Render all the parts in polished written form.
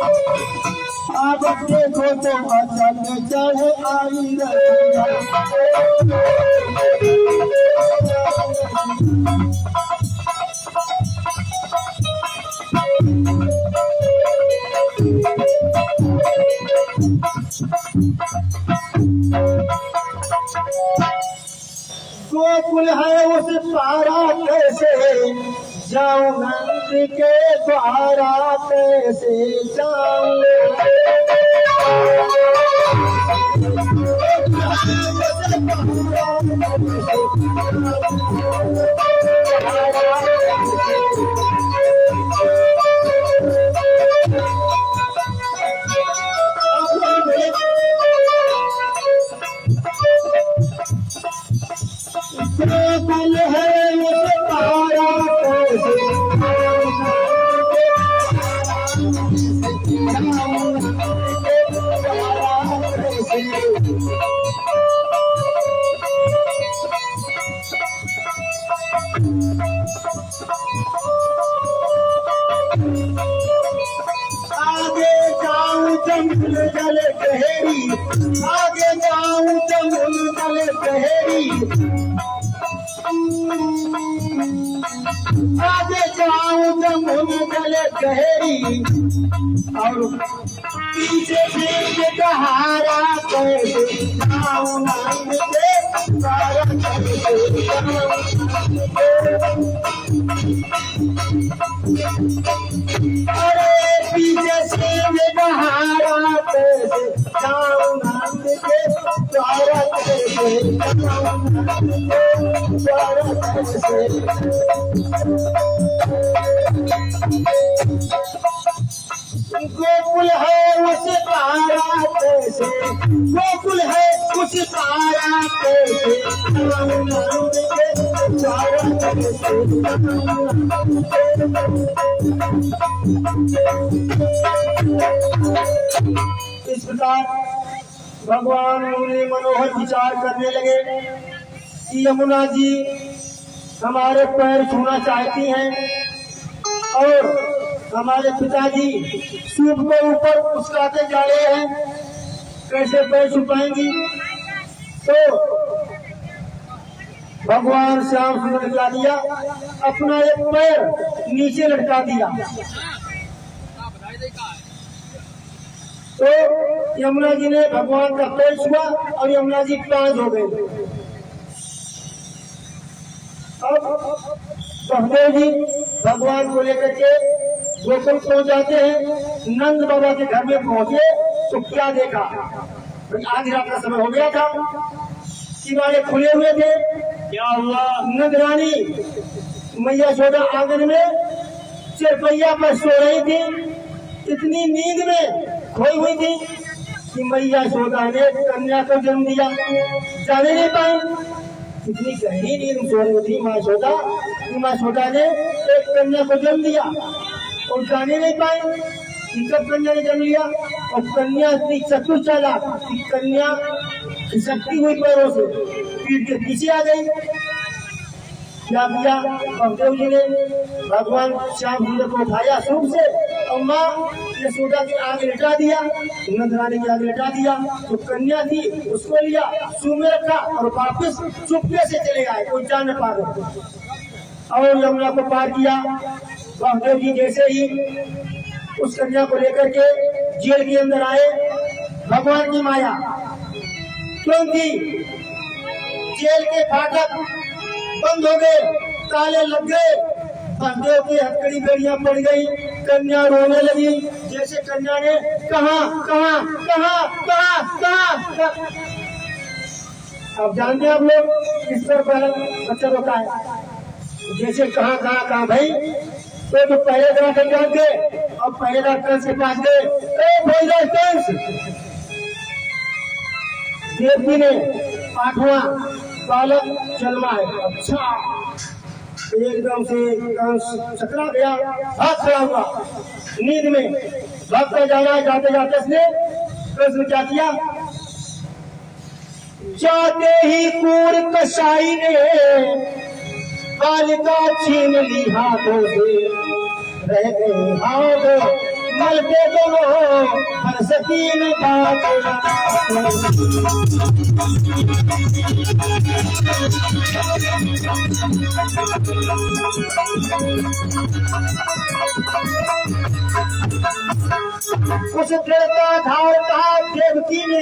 अब देखो तो अचल चढ़ आई रतिया। गोकुल है उस पारा कैसे जाऊं, नंद के द्वारा कैसे जाऊं। गोकुल है उस पारा कैसे आगे जाऊं जंगल जल गहरी, आगे जाऊं जंगल जल गहरी, आगे जाऊं जंगल जल गहरी, और पीछे से सहारा कैसे जाऊं, नंद के द्वारा कैसे जाऊं। अरे पीछे से सहारा कैसे जाऊं, नंद के द्वारा कैसे जाऊं, नंद के द्वारा कैसे। गोकुल है उस पारा कैसे, गोकुल है उस पारा कैसे जाऊं, नंद के द्वारा कैसे जाऊं। इस प्रकार भगवान उन्हें मनोहर विचार करने लगे कि यमुना जी हमारे पैर छूना चाहती हैं और हमारे पिताजी सूप के ऊपर उछलाते जा रहे हैं, कैसे पैर छुपाएंगी। तो भगवान श्याम सुंदर क्या दिया, अपना एक पैर नीचे लटका दिया। तो यमुना जी ने भगवान का पैर छुआ और यमुना जी पांच हो गए। अब बलदेव जी भगवान को लेकर के गोकुल पहुंच जाते हैं। नंद बाबा के घर में पहुंचे तो क्या देखा, आधी रात का समय हो गया था, सिवाड़े खुले हुए थे। क्या हुआ, नंद रानी मैया यशोदा आंगन में चरपैया पर सो रही थी। इतनी नींद में खोई हुई थी कि मैया यशोदा ने कन्या को जन्म दिया, जाने नहीं पाई। इतनी गहरी नींद सो रही थी माँ यशोदा कि माँ यशोदा ने एक कन्या को जन्म दिया और जाने नहीं पाई कि कब कन्या ने जन्म लिया। और कन्या इतनी चतुर चालाक कि कन्या खिसकती हुई पैरों से पीठ के पीछे आ गई। क्या किया, बलदेव जी ने भगवान श्याम सुंदर को उठाया सूप से और माँ यशोदा के आगे लिटा दिया, नंद रानी के आगे लिटा दिया। तो कन्या थी उसको लिया, सूप में रखा और वापस चुपके से चले आए, कोई जान न पा गए और यमुना को पार किया। बलदेव जी जैसे ही उस कन्या को लेकर के जेल के अंदर आए, भगवान की माया क्योंकि जेल के फाटक बंद हो गए, ताले लग गए, बलदेव की हथकड़ी बेड़ियां पड़ गई। कन्या रोने लगी, जैसे कन्या ने कहा कहा कहा कहा कहा। अब जानते हैं आप लोग किस तरह पहले बच्चा रोता है, जैसे कहा कहा कहा भाई। तो पहले डॉक्टर जान गए और पहले डॉक्टर के पास गए, देवजी ने 8वां बालक जन्मा है। अच्छा, एकदम से चकरा गया, हाथ खड़ा हुआ नींद में। भागते जा रहा है, जाते जाते इसने प्रश्न क्या किया, जाते ही क्रूर कसाई ने बालिका छीन ली हाथों से, रह गए हाथ मल दे दोनों हर सकीन बात कुछ देर का धार कहा देवकी ने,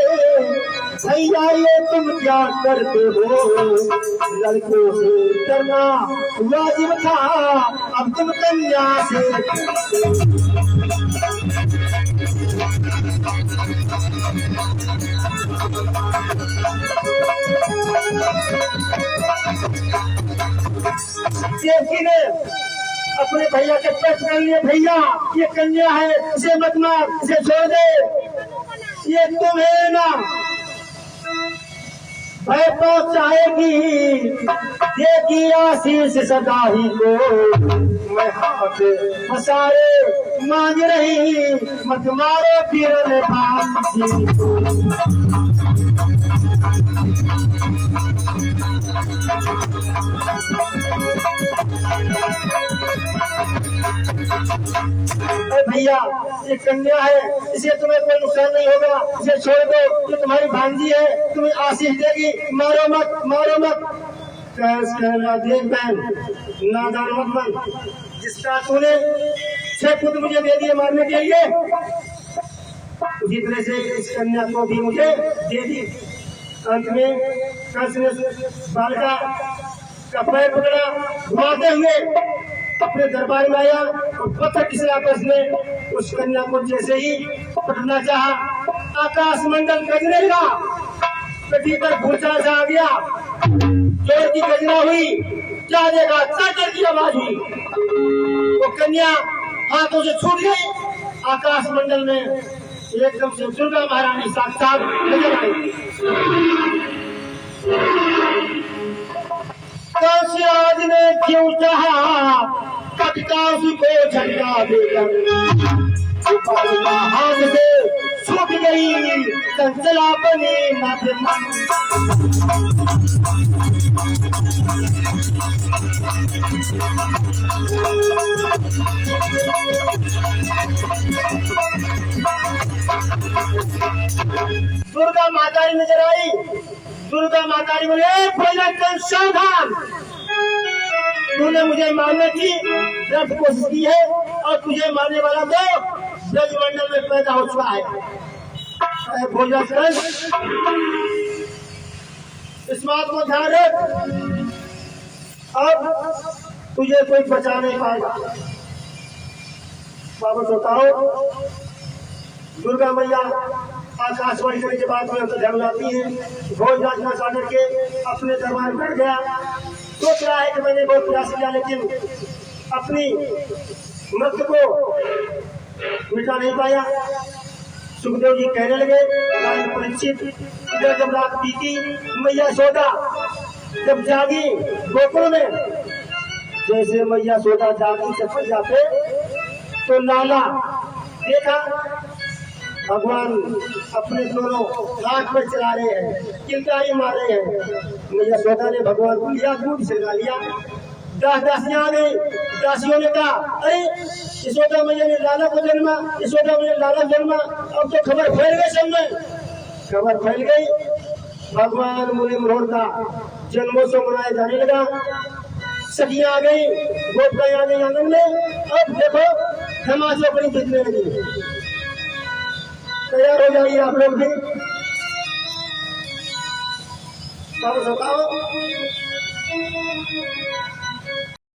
भैया ये तुम क्या करते हो, लड़कों से डरना वाजिब था, अब तुम कन्या से देवकी ने अपने भैया के पेट कर लिए, भैया ये कन्या है, इसे मत मार, इसे छोड़ दे, ये तुम्हें ना भय पहुंचाएगी, देगी आशीष सदा ही को, मैं हाथ फसाए मांग रही, मत मारो फिर फांसी भैया ये कन्या है, इसे तुम्हें कोई नुकसान नहीं होगा, इसे छोड़ दो, ये तुम्हारी भांजी है, तुम्हें आशीष देगी, मारो मत, मारो मत। देख बहन नादान मत बन, जिसका तूने 6 पुत्र मुझे दे दिए मारने के लिए, उसी तरह से इस कन्या को भी मुझे दे दी। अंत में कंस ने बालिका का पैर पकड़ा, घुमाते हुए अपने दरबार में आया और पत्थर किसी आपस में उस कन्या को जैसे ही पकड़ना चाहा, आकाश मंडल गजने लगा, पृथ्वी पर भूचाल सा आ गया, जोर की गजना हुई, क्या देखा, चादर की आवाज हुई, वो कन्या हाथों से छूट गई, आकाश मंडल में एकदम से दुर्गा महारानी साक्षात नजर आई। काशिराज ने क्यों चाहा कटकासु को झटका देकर, हाथ से छूट गई चंचला बनी नभमन। दुर्गा मातारी नजर आई, दुर्गा मातारी बोले पहले सावधान, तूने मुझे मारने की व्यर्थ कोशिश की है और तुझे मारने वाला तो ब्रजमंडल में पैदा हो चुका है। भोजन इस बात को ध्यान रख, अब तुझे कोई बचा नहीं पाएगा। वापस होता हो, दुर्गा मैया आकाशवाणी करने के बाद में ध्यान जाती है। भोजराज का सागर के अपने दरबार में बैठ गया, सोच रहा है कि मैंने बहुत प्रयास किया लेकिन अपनी मृत्यु को मिटा नहीं पाया। सुखदेव जी कहने लगे, परीक्षित जब रात बीती, मैया सोदा जब जागी गोकुल में, जैसे मैया सोदा जागी सफल जाते तो लाला देखा भगवान अपने दोनों हाथ पर चला रहे हैं, किलकारी मार रहे हैं। मैया सोदा ने भगवान को लिया, दूध से लिया, दासियां आ गई, दासियों ने कहा, अरे यशोदा मैया ने लाला को जन्मा, यशोदा मैया लाला जन्मा, अब तो खबर फैल गई सब में, खबर फैल गई। भगवान मुनि मनोहर का जन्मोत्सव मनाया जाने लगा, सखियां आ गई, गोपियां आ गई आंगन में, अब देखो धमाके बड़ी दिखने लगी। तैयार हो जाइए आप लोग भी, बताओ